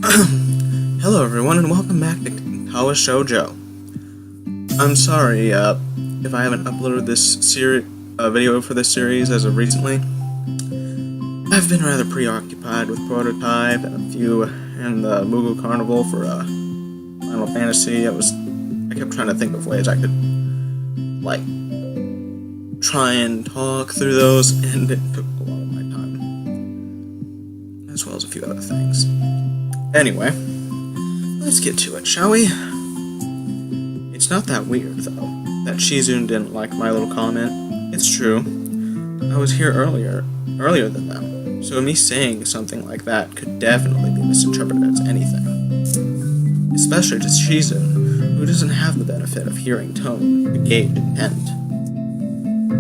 Hello everyone and welcome back to Katawa Shoujo. I'm sorry if I haven't uploaded this video for this series as of recently. I've been rather preoccupied with Prototype and the Moogle Carnival for Final Fantasy. I kept trying to think of ways I could try and talk through those, and it took a lot of my time, as well as a few other things. Anyway, let's get to it, shall we? It's not that weird, though, that Shizune didn't like my little comment. It's true. I was here earlier than them, so me saying something like that could definitely be misinterpreted as anything. Especially to Shizune, who doesn't have the benefit of hearing tone to gauge intent.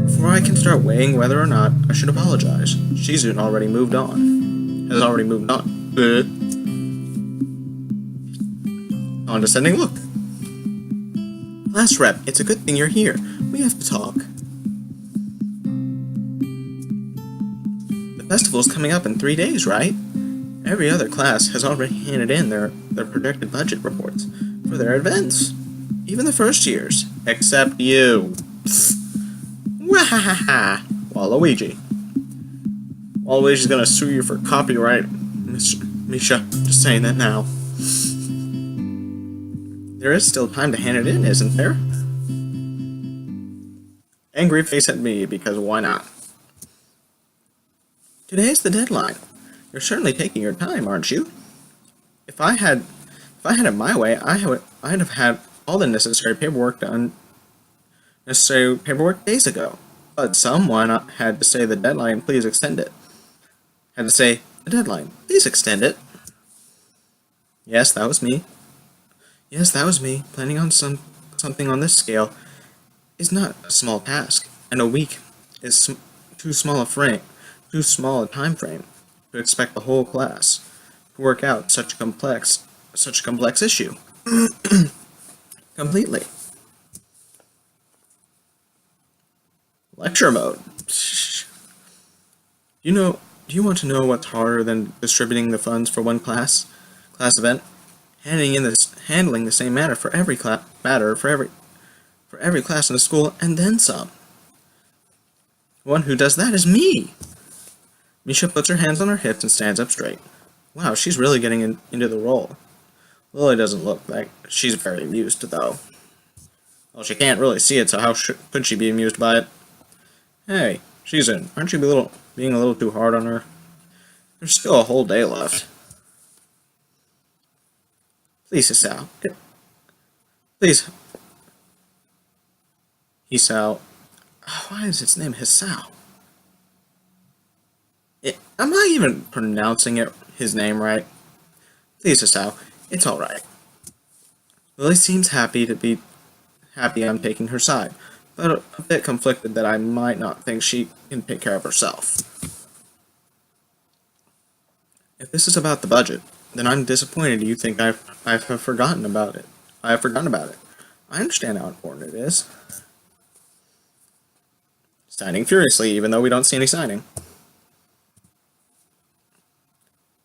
Before I can start weighing whether or not I should apologize, Shizune has already moved on. Condescending look. Class rep, it's a good thing you're here. We have to talk. The festival's coming up in 3 days, right? Every other class has already handed in their projected budget reports for their events. Even the first years. Except you. Wahahaha. Waluigi. Waluigi's gonna sue you for copyright, Misha. Just saying that now. There is still time to hand it in, isn't there? Angry face at me, because why not? Today's the deadline. You're certainly taking your time, aren't you? If I had it my way, I'd have had all the necessary paperwork days ago. But someone had to say the deadline, please extend it. Had to say, the deadline, please extend it. Yes, that was me. Planning on something on this scale is not a small task, and a week is too small a time frame to expect the whole class to work out such a complex issue. Completely. Lecture mode. Do you want to know what's harder than distributing the funds for one class event? Handling the same matter for every class in the school, and then some. The one who does that is me. Misha puts her hands on her hips and stands up straight. Wow, she's really getting into the role. Lily doesn't look like she's very amused, though. Well, she can't really see it, so how could she be amused by it? Hey, Shizune, aren't you being a little too hard on her? There's still a whole day left. Please, Hisao. Please. Hisao. Why is its name Hisao? Am I even pronouncing his name right? Please, Hisao. It's alright. Lily seems happy I'm taking her side, but a bit conflicted that I might not think she can take care of herself. If this is about the budget, then I'm disappointed you think I have forgotten about it. I understand how important it is. Signing furiously, even though we don't see any signing.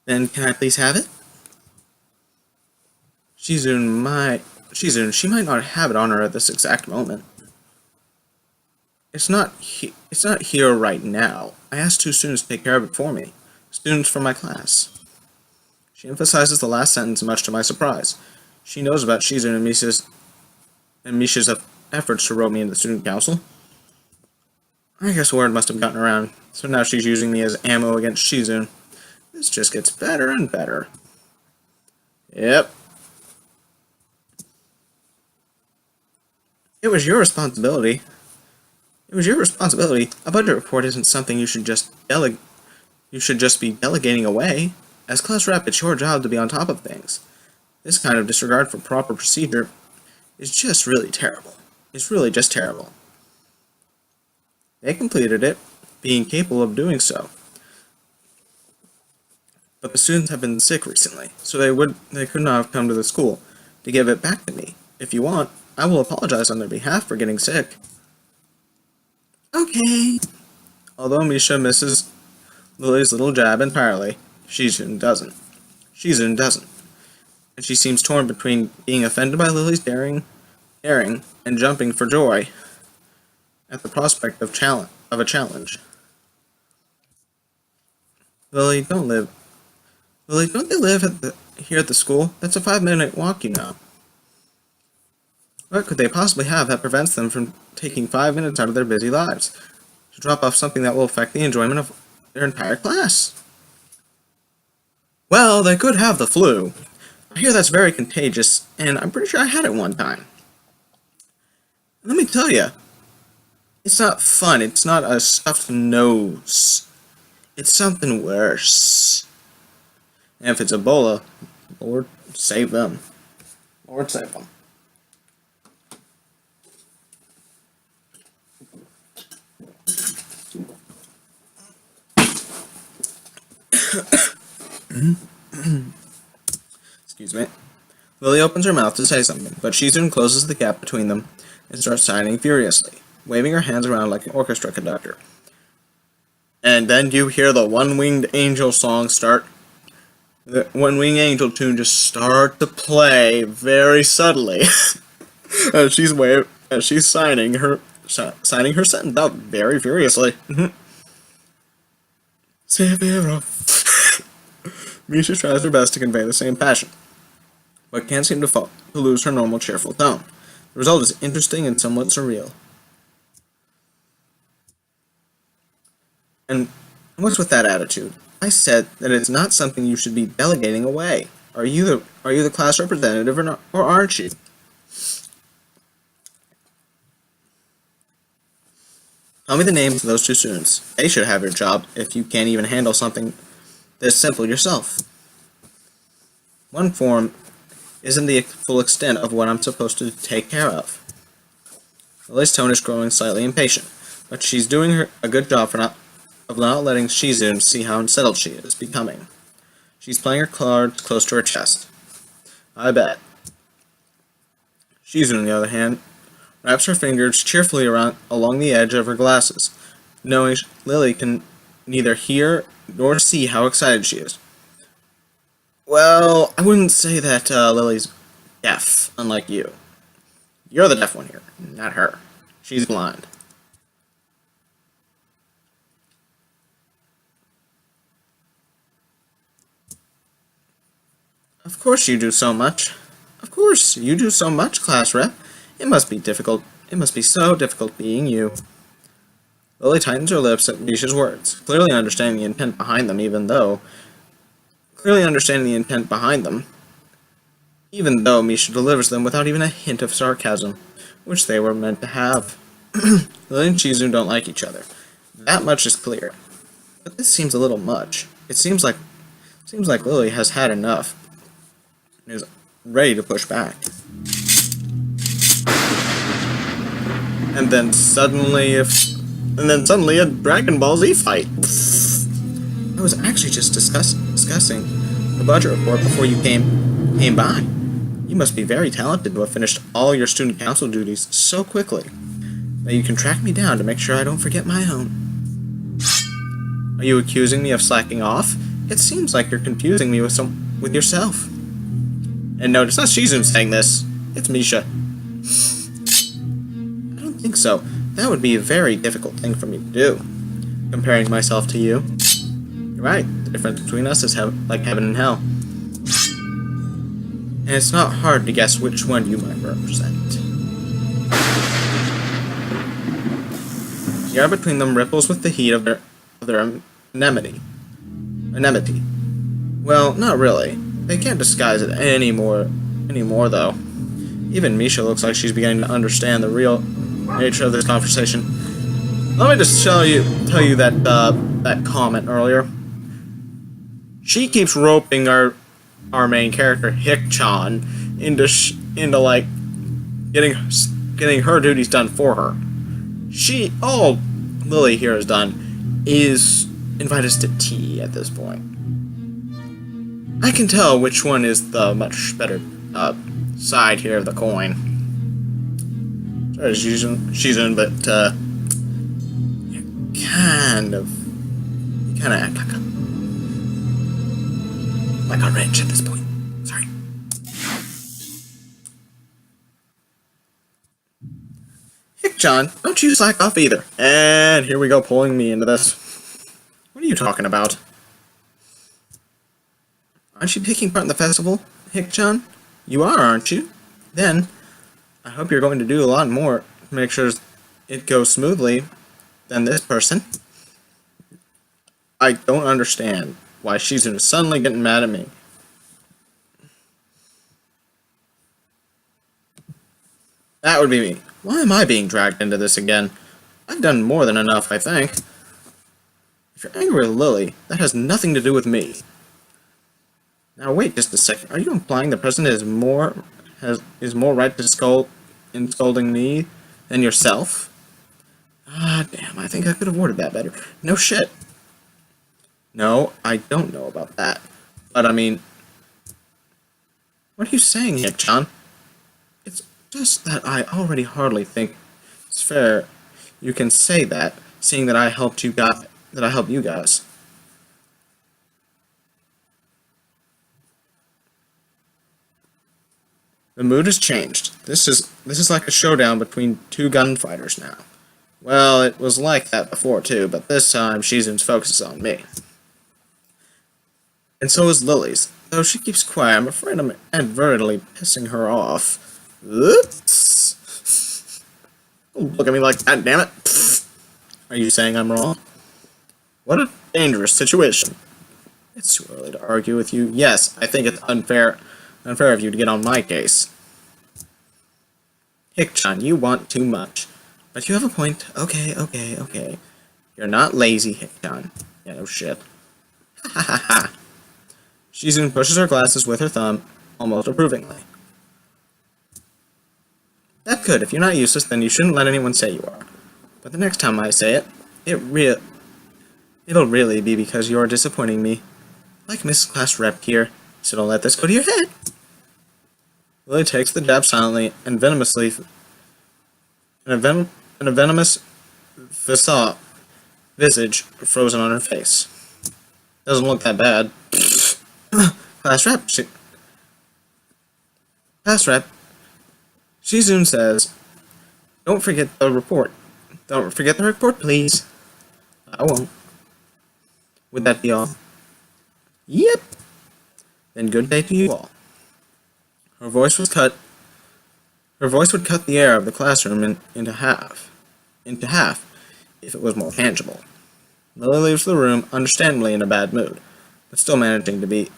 Then can I please have it? Shizune, she might not have it on her at this exact moment. It's not here right now. I asked 2 students to take care of it for me. Students from my class. She emphasizes the last sentence, much to my surprise. She knows about Shizune and Misha's efforts to rope me into the student council. I guess word must have gotten around, so now she's using me as ammo against Shizune. This just gets better and better. Yep. It was your responsibility. A budget report isn't something you should just be delegating away. As class rep, it's your job to be on top of things. This kind of disregard for proper procedure is just really terrible. It's really just terrible. They completed it, being capable of doing so. But the students have been sick recently, so they could not have come to the school to give it back to me. If you want, I will apologize on their behalf for getting sick. Okay. Although Misha misses Lily's little jab entirely, Shizune doesn't. and she seems torn between being offended by Lily's daring, and jumping for joy at the prospect of a challenge. Lily, don't they live here at the school? That's a 5-minute walk, you know. What could they possibly have that prevents them from taking 5 minutes out of their busy lives to drop off something that will affect the enjoyment of their entire class? Well, they could have the flu. I hear that's very contagious, and I'm pretty sure I had it one time. Let me tell you, it's not fun. It's not a stuffed nose. It's something worse. And if it's Ebola, Lord save them. Lord save them. Excuse me. Lily opens her mouth to say something, but Shizune closes the gap between them and starts signing furiously, waving her hands around like an orchestra conductor. And then you hear the One-Winged Angel song start. The One-Winged Angel tune just start to play very subtly as she's signing her sentence out very furiously. Misha tries her best to convey the same passion, but can't seem to lose her normal cheerful tone. The result is interesting and somewhat surreal. And what's with that attitude? I said that it's not something you should be delegating away. Are you the class representative or not, or aren't you? Tell me the names of those two students. They should have your job if you can't even handle something this simple yourself. One form isn't the full extent of what I'm supposed to take care of. Lily's tone is growing slightly impatient, but she's doing a good job of not letting Shizune see how unsettled she is becoming. She's playing her cards close to her chest. I bet. Shizune, on the other hand, wraps her fingers cheerfully along the edge of her glasses, knowing Lily can neither hear nor see how excited she is. Well, I wouldn't say that Lily's deaf, unlike you. You're the deaf one here, not her. She's blind. Of course you do so much. Of course you do so much, class rep. It must be difficult. It must be so difficult being you. Lily tightens her lips at Misha's words, clearly understanding the intent behind them, even though Misha delivers them without even a hint of sarcasm, which they were meant to have. Lily and Shizune don't like each other. That much is clear. But this seems a little much. It seems like Lily has had enough and is ready to push back. And then suddenly a Dragon Ball Z fight. I was actually just discussing the budget report before you came by. You must be very talented to have finished all your student council duties so quickly that you can track me down to make sure I don't forget my own. Are you accusing me of slacking off? It seems like you're confusing me with yourself. And no, it's not Shizune saying this. It's Misha. I don't think so. That would be a very difficult thing for me to do, comparing myself to you. You're right, the difference between us is like heaven and hell. And it's not hard to guess which one you might represent. The air between them ripples with the heat of their enmity. Well, not really. They can't disguise it anymore though. Even Misha looks like she's beginning to understand the real nature of this conversation. Let me just tell you that comment earlier. She keeps roping our main character Hick-chan into like getting her duties done for her. All Lily here has done is invite us to tea at this point. I can tell which one is the much better side here of the coin. Sorry, Shizune, but you kind of act like a wrench at this point. Sorry. Hik-chan, don't you slack off either. And here we go, pulling me into this. What are you talking about? Aren't you taking part in the festival, Hik-chan? You are, aren't you? Then, I hope you're going to do a lot more to make sure it goes smoothly than this person. I don't understand why Shizune is suddenly getting mad at me. That would be me. Why am I being dragged into this again? I've done more than enough, I think. If you're angry with Lily, that has nothing to do with me. Now wait just a second. Are you implying the president is more right to scolding me than yourself? Ah, damn, I think I could have worded that better. No shit. No, I don't know about that. But I mean, what are you saying, Hik-chan? It's just that I already hardly think it's fair you can say that, seeing that I helped you guys. The mood has changed. This is like a showdown between two gunfighters now. Well, it was like that before too, but this time Shizune's focus is on me. And so is Lily's. Though she keeps quiet, I'm afraid I'm inadvertently pissing her off. Oops. Don't look at me like that, damn it. Are you saying I'm wrong? What a dangerous situation. It's too early to argue with you. Yes, I think it's unfair of you to get on my case. Hik-chan, you want too much. But you have a point. Okay. You're not lazy, Hik-chan. Yeah, no shit. Ha ha ha. Shizune pushes her glasses with her thumb, almost approvingly. That's good. If you're not useless, then you shouldn't let anyone say you are. But the next time I say it, it'll really be because you're disappointing me. Like Miss Class Rep here, so don't let this go to your head. Lily takes the jab silently and venomously, and a venomous visage frozen on her face. Doesn't look that bad. Class Rep. Shizune says, Don't forget the report, please. I won't. Would that be all? Yep. Then good day to you all. Her voice would cut the air of the classroom into half if it was more tangible. Lily leaves the room, understandably in a bad mood, but still managing to be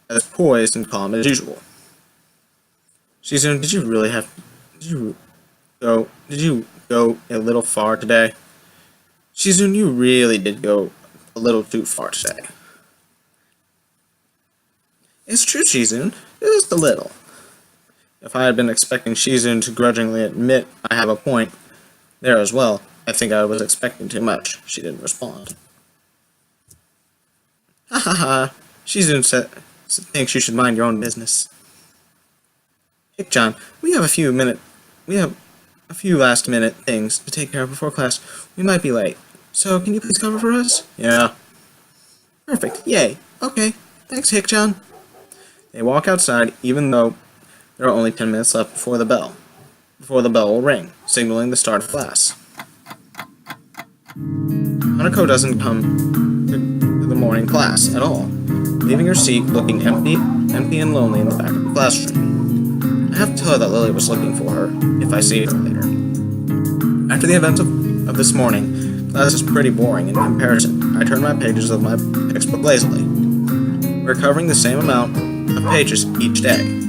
as poised and calm as usual. Shizune, did you go a little far today? Shizune, you really did go a little too far today. It's true, Shizune, just a little. If I had been expecting Shizune to grudgingly admit I have a point there as well, I think I was expecting too much. She didn't respond. Ha ha ha. Shizune thinks you should mind your own business. Hik-chan, we have a few last-minute things to take care of before class. We might be late. So, can you please cover for us? Yeah. Perfect. Yay. Okay. Thanks, Hik-chan. They walk outside, even though there are only 10 minutes left before the bell will ring, signaling the start of class. Hanako doesn't come to the morning class at all, leaving her seat looking empty and lonely in the back of the classroom. I have to tell her that Lily was looking for her, if I see her later. After the events of this morning, class is pretty boring in comparison. I turn my pages of my textbook lazily. We're covering the same amount of pages each day,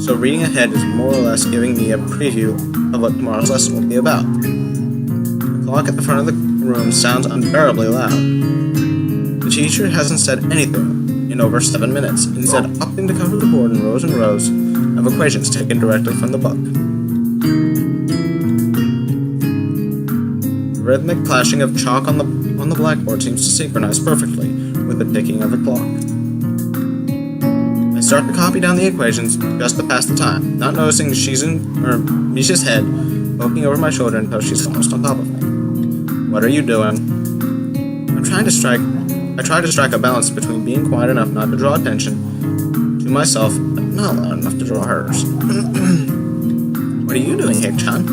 so reading ahead is more or less giving me a preview of what tomorrow's lesson will be about. The clock at the front of the room sounds unbearably loud. The teacher hasn't said anything in over 7 minutes, instead opting to cover the board in rows and rows of equations taken directly from the book. The rhythmic clashing of chalk on the blackboard seems to synchronize perfectly with the ticking of the clock. I start to copy down the equations just to pass the time, not noticing Misha's head poking over my shoulder until she's almost on top of me. What are you doing? I try to strike a balance between being quiet enough not to draw attention to myself, but not loud enough to draw hers. What are you doing, Hik-chan?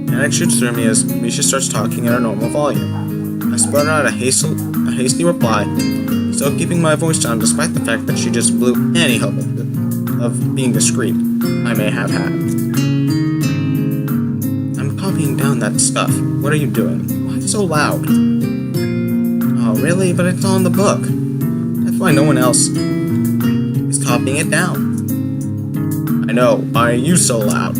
Panic shoots through me as Misha starts talking at a normal volume. I sputter out a hasty reply, still keeping my voice down despite the fact that she just blew any hope of being discreet I may have had. I'm copying down that stuff. What are you doing? Why so loud? Oh, really? But it's all in the book. That's why no one else is copying it down. I know. Why are you so loud?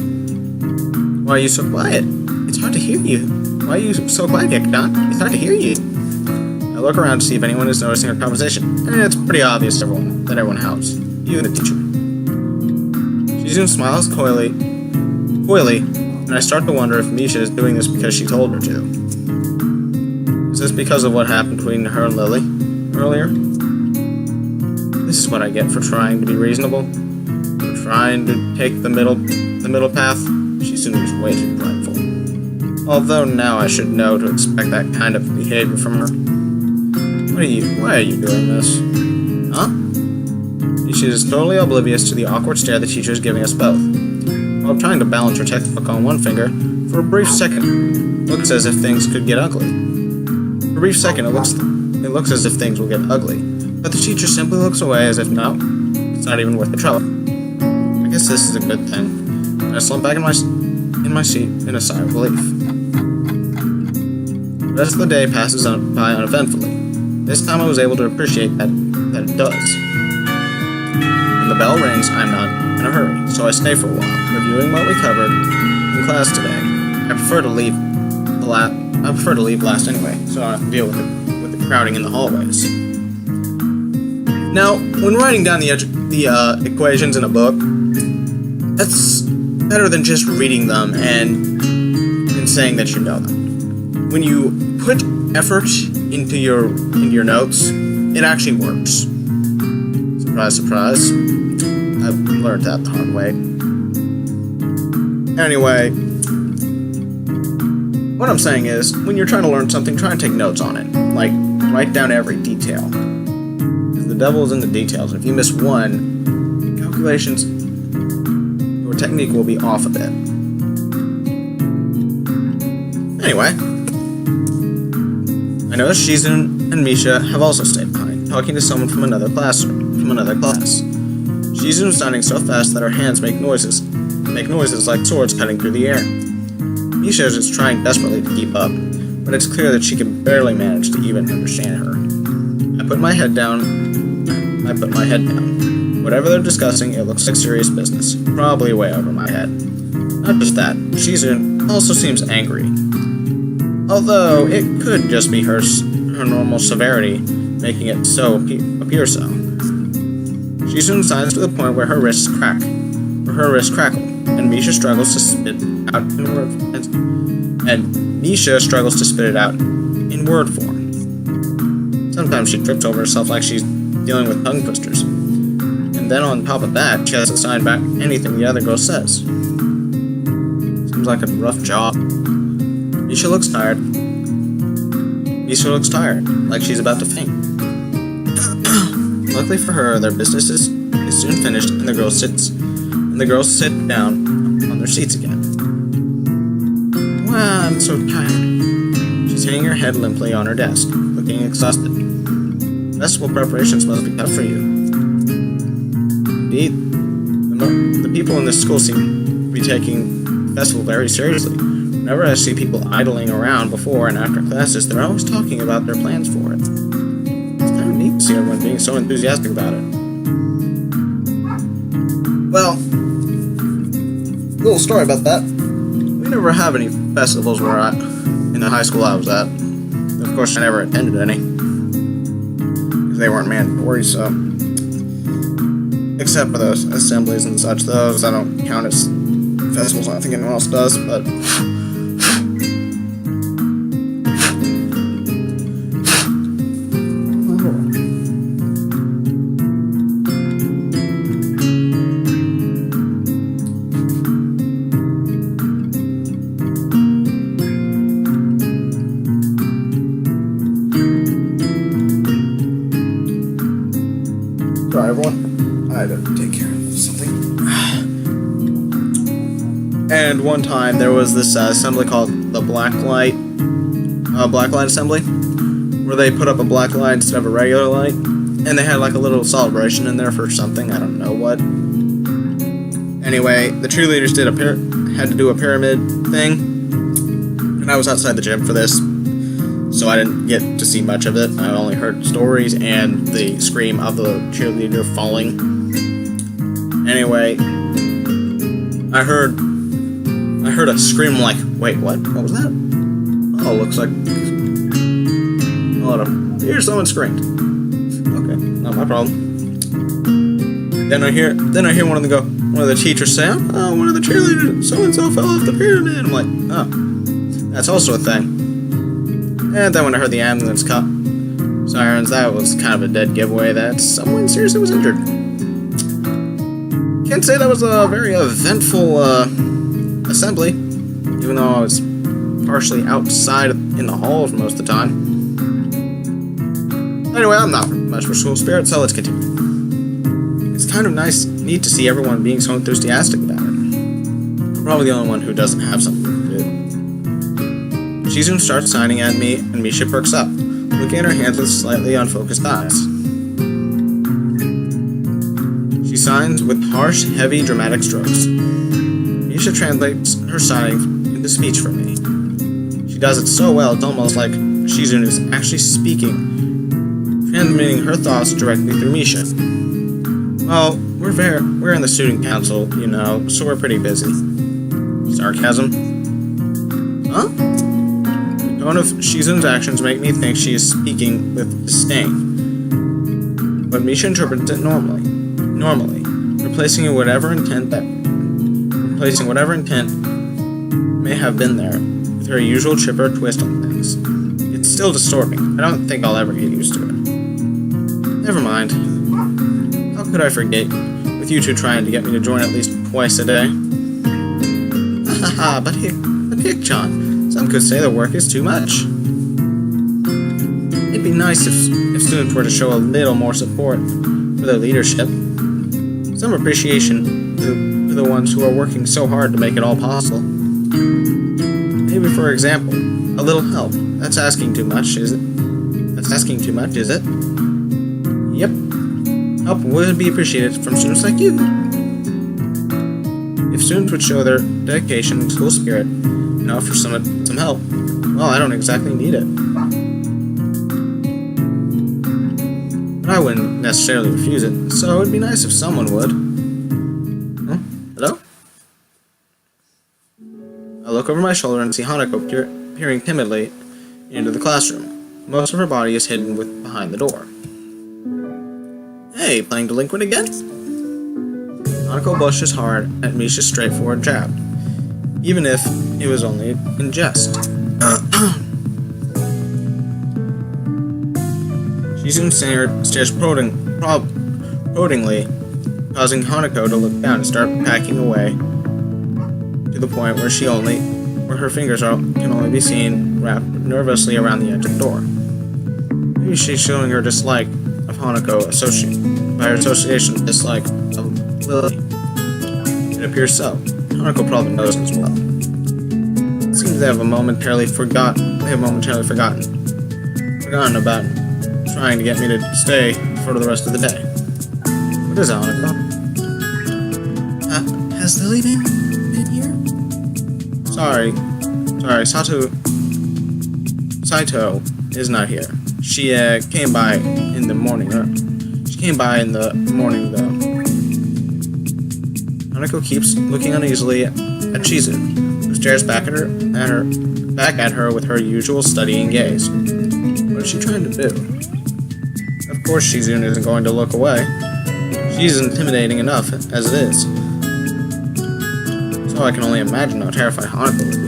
Why are you so quiet? It's hard to hear you. Why are you so quiet, Don? It's hard to hear you. I look around to see if anyone is noticing our conversation, and it's pretty obvious that everyone helps. Even the teacher. Shizune smiles coyly, and I start to wonder if Misha is doing this because she told her to. Is this because of what happened between her and Lily earlier? This is what I get for trying to be reasonable. For trying to take the middle path. Shizune is way too prideful. Although now I should know to expect that kind of behavior from her. Why are you doing this? Huh? She is totally oblivious to the awkward stare the teacher is giving us both. While trying to balance her textbook on one finger, for a brief second, it looks as if things could get ugly. For a brief second, it looks as if things will get ugly, but the teacher simply looks away as if, no, it's not even worth the trouble. I guess this is a good thing. I slump back in my seat in a sigh of relief. The rest of the day passes by uneventfully. This time I was able to appreciate that it does. When the bell rings, I'm not in a hurry, so I stay for a while, reviewing what we covered in class today. I prefer to leave last anyway, so I don't have to deal with the crowding in the hallways. Now, when writing down the equations in a book, that's better than just reading them and saying that you know them. When you put effort into your notes, it actually works. Surprise, surprise. I've learned that the hard way. Anyway, what I'm saying is, when you're trying to learn something, try and take notes on it. Like, write down every detail. Because the devil is in the details. If you miss one, calculations, your technique will be off a bit. Anyway, I noticed Shizune and Misha have also stayed behind, talking to someone from another class. Shizune is sounding so fast that her hands make noises like swords cutting through the air. Misha is just trying desperately to keep up, but it's clear that she can barely manage to even understand her. I put my head down. Whatever they're discussing, it looks like serious business, probably way over my head. Not just that, Shizune also seems angry. Although, it could just be her normal severity making it appear so. Shizune signs to the point where her wrists crackle, and Misha struggles to spit it out in word form. Sometimes she trips over herself like she's dealing with tongue twisters. And then on top of that, she has to sign back anything the other girl says. Seems like a rough job. Misha looks tired, like she's about to faint. Luckily for her, their business is soon finished, and the girls sit down on their seats again. Wow, I'm so tired. She's hanging her head limply on her desk, looking exhausted. Festival preparations must be tough for you. Indeed, the people in this school seem to be taking the festival very seriously. Whenever I see people idling around before and after classes, they're always talking about their plans for it. It's kind of neat to see everyone being so enthusiastic about it. Well, little story about that. We never have any festivals in the high school I was at. Of course, I never attended any. Because they weren't mandatory, so. Except for those assemblies and such. Those I don't count as festivals. I don't think anyone else does, but. Sorry, everyone. I had to take care of something. And one time there was this assembly called the Blacklight assembly, where they put up a black light instead of a regular light, and they had like a little celebration in there for something, I don't know what. Anyway, the cheerleaders had to do a pyramid thing, and I was outside the gym for this, so I didn't get to see much of it. I only heard stories and the scream of the cheerleader falling. Anyway, I heard a scream like, wait, what? What was that? Oh, looks like... Here's someone screamed. Okay, not my problem. Then I hear one of the teachers say, oh, one of the cheerleaders, so-and-so fell off the pyramid. I'm like, oh, that's also a thing. And then when I heard the ambulance sirens, that was kind of a dead giveaway that someone seriously was injured. Can't say that was a very eventful assembly, even though I was partially outside in the hall for most of the time. Anyway, I'm not much for school spirit, so let's continue. It's kind of neat to see everyone being so enthusiastic about it. I'm probably the only one who doesn't have something to do. Shizune starts signing at me, and Misha perks up, looking at her hands with slightly unfocused eyes. She signs with harsh, heavy, dramatic strokes. Misha translates her signing into speech for me. She does it so well, it's almost like Shizune is actually speaking, transmitting her thoughts directly through Misha. Well, we're in the student council, you know, so we're pretty busy. Sarcasm? Huh? The tone of Shizune's actions make me think she is speaking with disdain. But Misha interprets it normally, replacing whatever intent may have been there with her usual chipper twist on things. It's still disturbing. I don't think I'll ever get used to it. Never mind. How could I forget, with you two trying to get me to join at least twice a day? Haha, but Hick-chan, some could say the work is too much. It'd be nice if students were to show a little more support for their leadership. Some appreciation for the ones who are working so hard to make it all possible. Maybe, for example, a little help. That's asking too much, is it? Yep. Help would be appreciated from students like you. If students would show their dedication and school spirit, and offer some help, well, I don't exactly need it. But I wouldn't necessarily refuse it, so it'd be nice if someone would. Huh? Hello? I look over my shoulder and see Hanako peering timidly into the classroom. Most of her body is hidden behind the door. Hey, playing delinquent again? Hanako blushes hard at Misha's straightforward jab, even if it was only in jest. Shizune stares proddingly, causing Hanako to look down and start packing away to the point where her fingers can only be seen wrapped nervously around the edge of the door. Maybe she's showing her dislike of Hanako by her association dislike of Lily. It appears so. Hanako probably knows as well. It seems they have momentarily forgotten about trying to get me to stay for the rest of the day. What is it, Hanako? Has Lily been here? Sorry, Saito is not here. She came by in the morning. Though. Hanako keeps looking uneasily at Shizune, who stares back at her with her usual studying gaze. What is she trying to do? Of course Shizune isn't going to look away. She's intimidating enough as it is. So I can only imagine how terrified Hanako would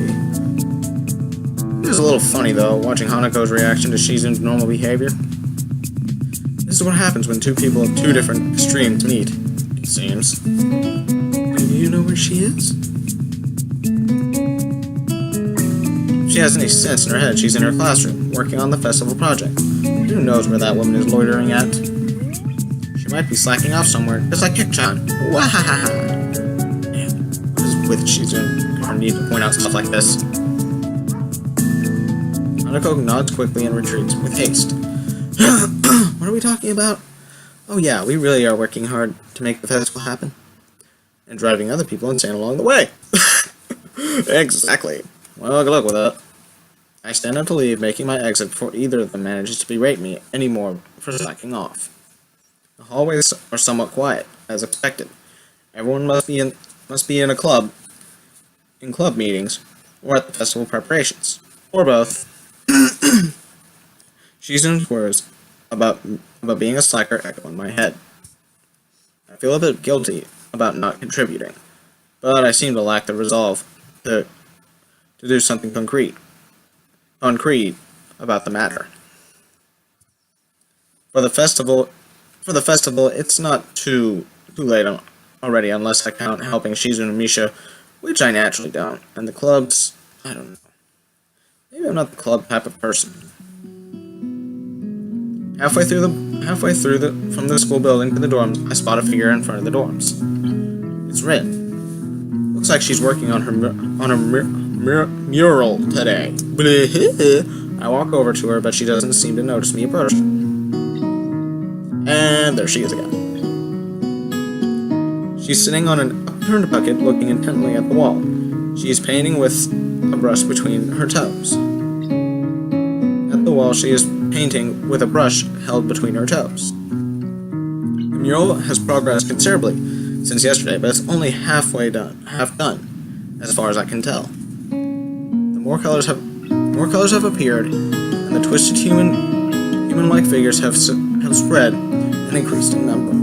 be. It is a little funny, though, watching Hanako's reaction to Shizune's normal behavior. This is what happens when two people of two different extremes meet, it seems. Do you know where she is? If she has any sense in her head, she's in her classroom, working on the festival project. Who knows where that woman is loitering at? She might be slacking off somewhere, just like Hick-chan. Wahahaha! Man, with Shizune or need to point out stuff like this. Hanako nods quickly and retreats with haste. What are we talking about? Oh yeah, we really are working hard to make the festival happen. And driving other people insane along the way. Exactly. Well, good luck with that. I stand up to leave, making my exit before either of them manages to berate me anymore for slacking off. The hallways are somewhat quiet, as expected. Everyone must be in club meetings, or at the festival preparations, or both. Shizune's words about being a slacker echo in my head. I feel a bit guilty about not contributing, but I seem to lack the resolve to do something concrete about the matter. For the festival, it's not too late already, unless I count helping Shizune and Misha, which I naturally don't. And the clubs, I don't know. Maybe I'm not the club type of person. Halfway from the school building to the dorms, I spot a figure in front of the dorms. It's Rin. Looks like she's working on her mural today. I walk over to her, but she doesn't seem to notice me approaching. And there she is again. She's sitting on an upturned bucket, looking intently at the wall. She is painting with a brush between her toes. At the wall, she is painting with a brush held between her toes. The mural has progressed considerably since yesterday, but it's only half done, as far as I can tell. The more colors have appeared, and the twisted human-like figures have spread and increased in number.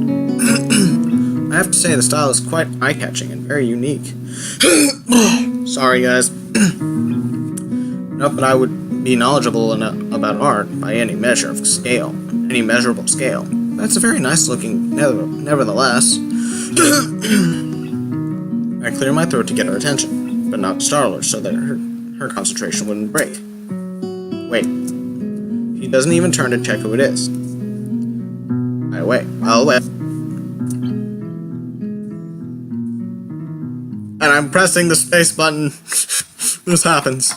I have to say, the style is quite eye-catching and very unique. Sorry, guys. Not that I would be knowledgeable about art by any measurable scale. That's a very nice looking, nevertheless. I clear my throat to get her attention, but not to startle her so that her concentration wouldn't break. Wait. He doesn't even turn to check who it is. I'll wait. And I'm pressing the space button. This happens.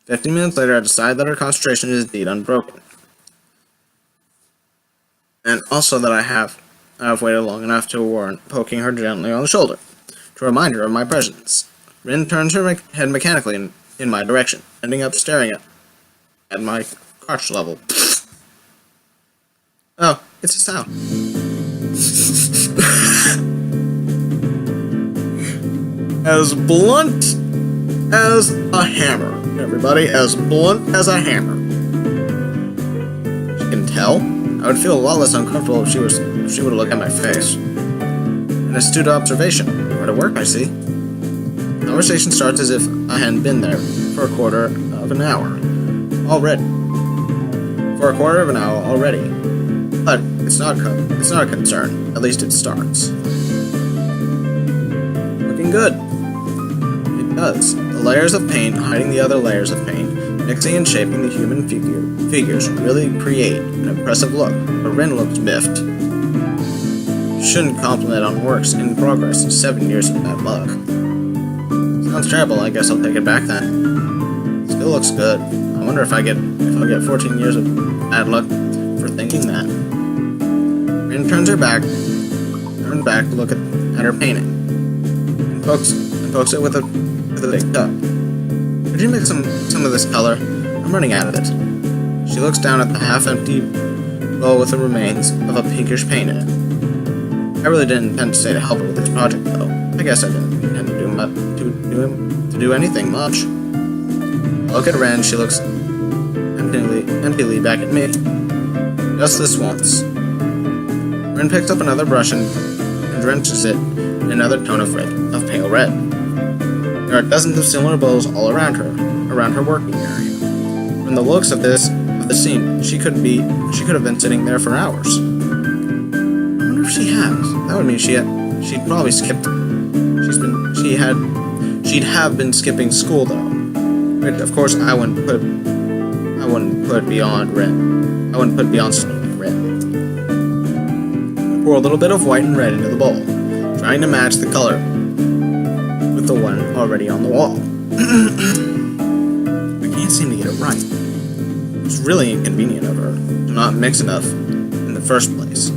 15 minutes later, I decide that her concentration is indeed unbroken. And also that I have waited long enough to warrant poking her gently on the shoulder, to remind her of my presence. Rin turns her head mechanically in my direction, ending up staring at my crotch level. Oh, it's a sound. As blunt as a hammer, everybody. As blunt as a hammer. She can tell. I would feel a lot less uncomfortable if she would look at my face. An astute observation. Hard at work, I see. The conversation starts as if I hadn't been there for a quarter of an hour already. But it's not a concern. At least it starts. Looking good. It does. The layers of paint hiding the other layers of paint, mixing and shaping the human figures really create an impressive look, but Rin looks miffed. Shouldn't compliment on works in progress in 7 years of bad luck. Sounds terrible, I guess I'll take it back then. Still looks good. I wonder if I'll get 14 years of bad luck for thinking that. Rin turns back to look at her painting, and pokes it with a big cup. Could you mix some of this color? I'm running out of it. She looks down at the half-empty bowl with the remains of a pinkish paint in it. I really didn't intend to stay to help her with this project, though. I guess I didn't intend to do anything much. I look at Ren, she looks emptily back at me. Just this once. Ren picks up another brush and drenches it in another tone of pale red. There are dozens of similar bowls all around her working area. From the looks of the scene, she could have been sitting there for hours. I wonder if she has. That would mean she'd probably skipped. She'd have been skipping school though. But of course, I wouldn't put beyond Ren. I wouldn't put beyond something like Ren. I pour a little bit of white and red into the bowl, trying to match the color with the one already on the wall. I can't seem to get it right. It's really inconvenient of her to not mix enough in the first place.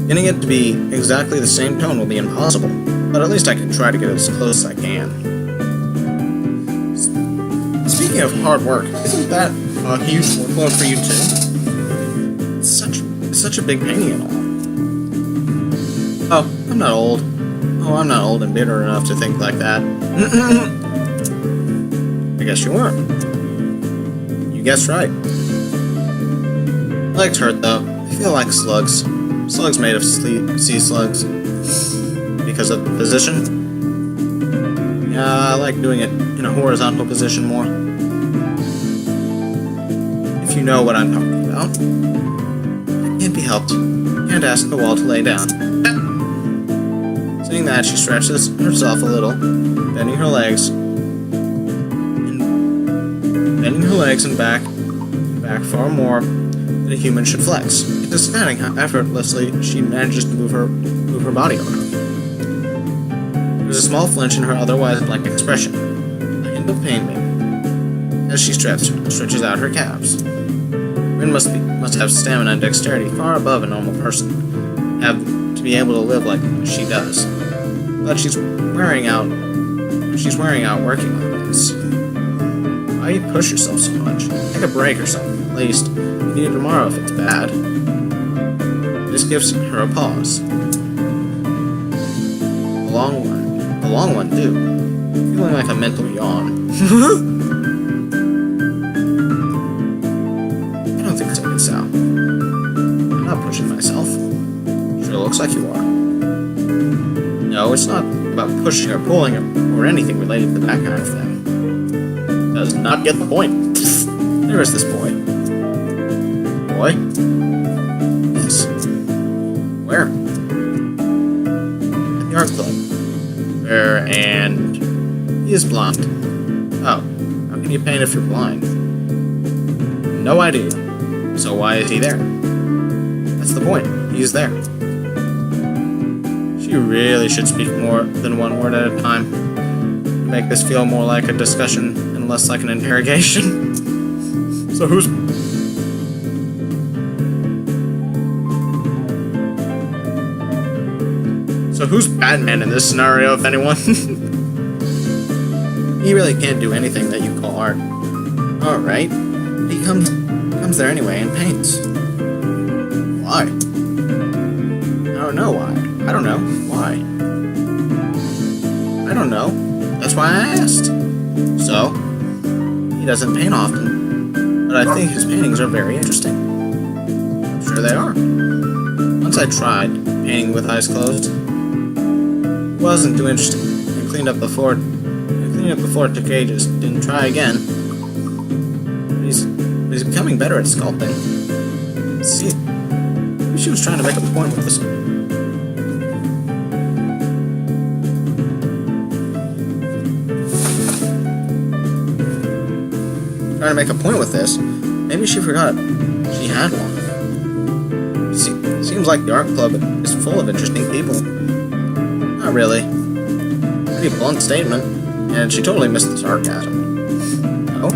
Getting it to be exactly the same tone will be impossible, but at least I can try to get as close as I can. Speaking of hard work, isn't that a huge workload for you too? It's such a big painting and all. Oh, I'm not old. Oh, I'm not old and bitter enough to think like that. I guess you weren't. You guessed right. Legs hurt though. They feel like slugs. Slugs made of sea slugs. Because of the position? Yeah, I like doing it in a horizontal position more. If you know what I'm talking about. It can't be helped. Can't ask the wall to lay down. Saying that, she stretches herself a little, bending her legs and back far more than a human should flex. It's astounding how effortlessly she manages to move her body around. There's a small flinch in her otherwise blank expression, a hint of pain maybe, as she stretches out her calves. Rin must have stamina and dexterity far above a normal person, to be able to live like she does. But she's wearing out working like this. Why you push yourself so much? Take a break or something, at least. You need it tomorrow if it's bad. This gives her a pause. A long one too. Feeling like a mental yawn. I don't think so, Sal. I'm not pushing myself. Sure looks like you are. No, it's not about pushing or pulling or anything related to that kind of thing. Does not get the point. There is this boy. Boy? Yes. Where? At the art club. Where, and he is blind. Oh, how can you paint if you're blind? No idea. So why is he there? That's the point. He's there. She really should speak more than one word at a time to make this feel more like a discussion and less like an interrogation. So who's Batman in this scenario, if anyone? He really can't do anything that you call art. Alright. He comes there anyway and paints. Why? I don't know why. I don't know. Why? I don't know. That's why I asked. So, he doesn't paint often, but I think his paintings are very interesting. I'm sure they are. Once I tried painting with eyes closed. It wasn't too interesting. I cleaned up the floor. It took ages. Didn't try again. But he's becoming better at sculpting. See, maybe she was trying to make a point with this. Trying to make a point with this. Maybe she forgot she had one. Seems like the art club is full of interesting people. Not really. Pretty blunt statement, and she totally missed the sarcasm. No?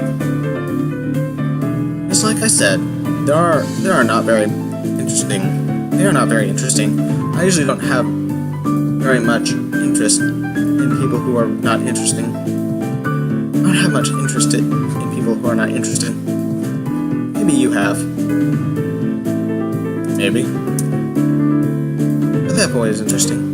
Just like I said, they are not very interesting. They are not very interesting. I usually don't have very much interest in people who are not interesting. I don't have much interest in people who are not interesting. Maybe you have. Maybe. But that boy is interesting.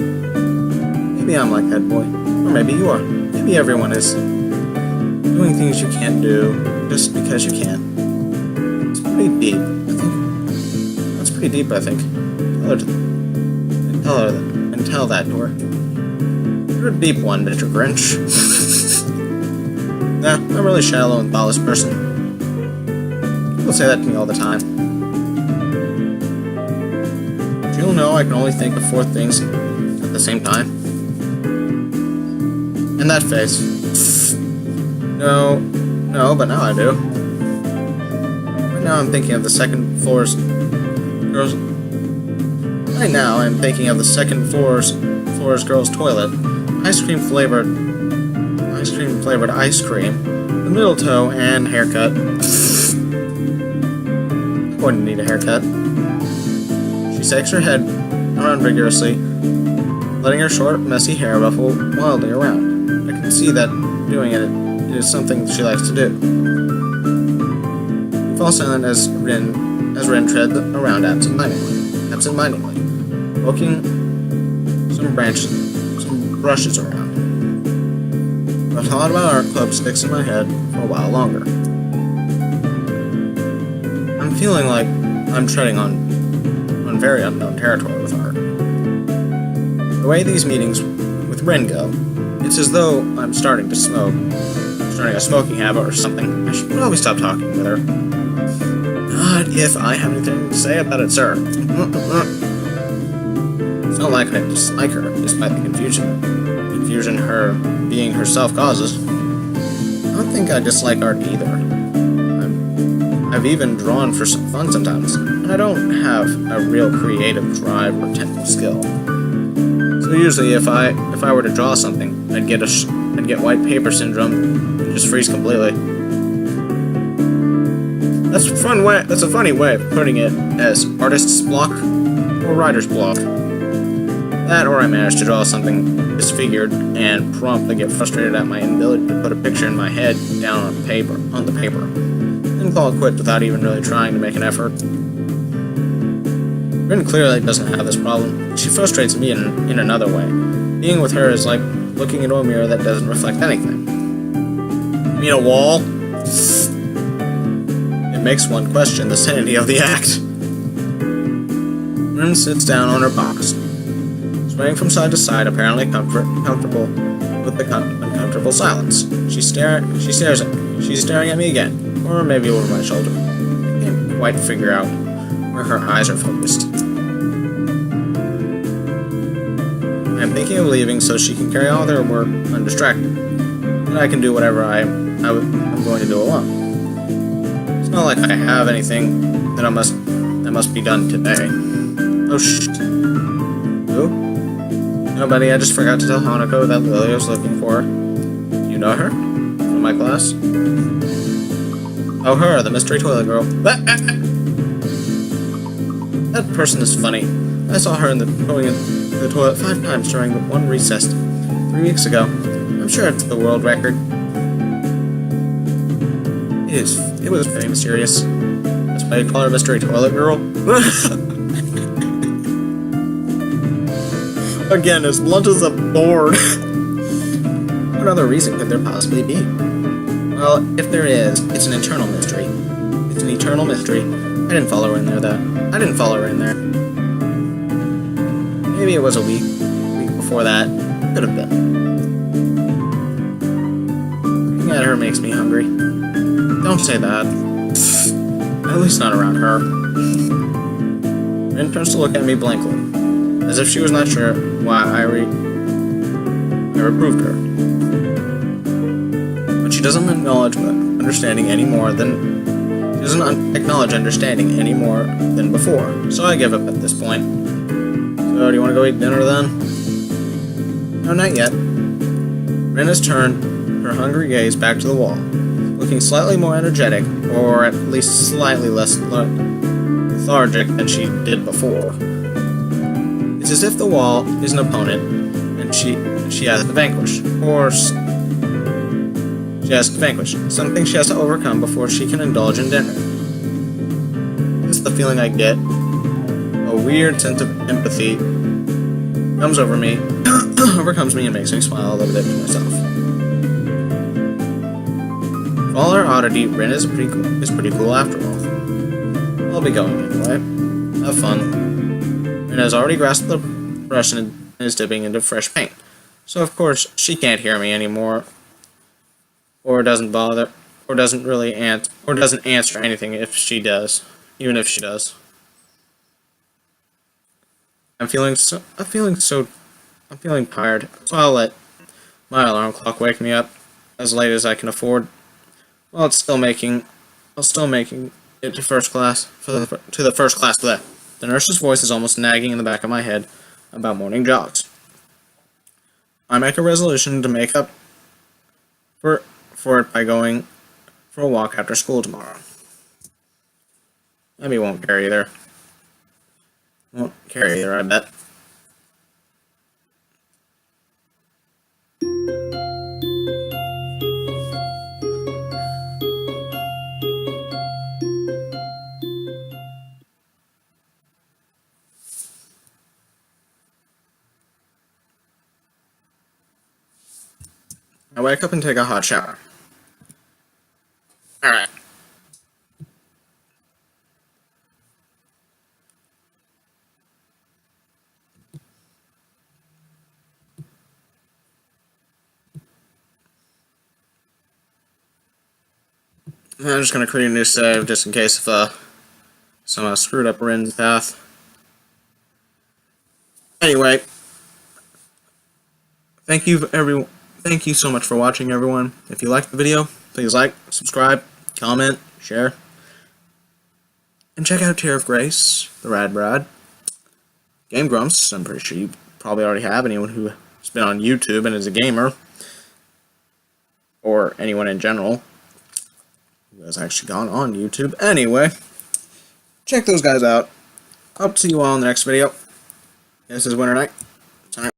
Maybe I'm like that boy. Or maybe you are. Maybe everyone is. Doing things you can't do just because you can. It's pretty deep, I think. That's pretty deep, I think. Tell that to her. You're a deep one, Mr. Grinch. Nah, I'm a really shallow and thoughtless person. People say that to me all the time. You'll know I can only think of 4 things at the same time. And that face. No, but now I do. Right now I'm thinking of the second floor's girls' toilet. I ice cream flavored ice cream, the middle toe, and haircut. I'm going to need a haircut. She shakes her head around vigorously, letting her short, messy hair ruffle wildly around. I can see that doing it is something she likes to do. We fall silent as Rin treads around absent-mindedly, poking some brushes around. The thought about art club sticks in my head for a while longer. I'm feeling like I'm treading on very unknown territory with art. The way these meetings with Rin go, it's as though I'm starting a smoking habit or something. I should probably stop talking with her. Not if I have anything to say about it, sir. It's not like I dislike her, despite the confusion her being herself causes. I don't think I dislike art either. I've even drawn for some fun sometimes, and I don't have a real creative drive or technical skill. So usually, if I were to draw something, I'd get white paper syndrome and just freeze completely. That's a funny way of putting it, as artist's block or writer's block. That, or I manage to draw something disfigured and promptly get frustrated at my inability to put a picture in my head down on the paper, and call it quits without even really trying to make an effort. Rin clearly doesn't have this problem. She frustrates me in another way. Being with her is like looking into a mirror that doesn't reflect anything. You mean a wall? It makes one question the sanity of the act. Rin sits down on her box, swaying from side to side, apparently comfortable with the uncomfortable silence. She's staring at me again, or maybe over my shoulder. I can't quite figure out where her eyes are focused. I'm thinking of leaving so she can carry on with her work undistracted, and I can do whatever I'm going to do alone. It's not like I have anything that must be done today. Oh shit. Who? Nobody. I just forgot to tell Hanako that Lily was looking for her. You know her? From my class? Oh, her, the mystery toilet girl. That person is funny. I saw her going in the toilet 5 times during the one recess 3 weeks ago. I'm sure it's the world record. It was very mysterious. That's why you call her mystery toilet girl. Again, as blunt as a board. What other reason could there possibly be? Well, if there is, it's an eternal mystery. It's an eternal mystery. I didn't follow her in there, Maybe it was a week before that. Could have been. Looking at her makes me hungry. Don't say that. At least not around her. Rin turns to look at me blankly, as if she was not sure why I reproved her. But she doesn't acknowledge understanding any more than before, so I give up at this point. So, do you want to go eat dinner then? No, not yet. Rin has turned her hungry gaze back to the wall, looking slightly more energetic, or at least slightly less lethargic than she did before. It's as if the wall is an opponent, and she has to vanquish, something she has to overcome before she can indulge in dinner. That's the feeling I get. A weird sense of empathy overcomes me and makes me smile a little bit to myself. For all her oddity, Rin is pretty cool after all. I'll be going anyway. Have fun. Rin has already grasped the brush and is dipping into fresh paint, so of course she can't hear me anymore, or doesn't bother, or doesn't answer anything even if she does. I'm feeling tired, so I'll let my alarm clock wake me up as late as I can afford, while still making it to first class. The nurse's voice is almost nagging in the back of my head about morning jogs. I make a resolution to make up for it by going for a walk after school tomorrow. Maybe won't care either. Won't care either, I bet. I wake up and take a hot shower. Alright. I'm just gonna create a new save just in case if some screwed up Rin's path. Anyway, thank you so much for watching, everyone. If you liked the video, please like, subscribe, comment, share, and check out Tear of Grace, the Rad Brad, Game Grumps. I'm pretty sure you probably already have, anyone who's been on YouTube and is a gamer, or anyone in general who has actually gone on YouTube. Anyway, check those guys out. Hope to see you all in the next video. This is Winter Night.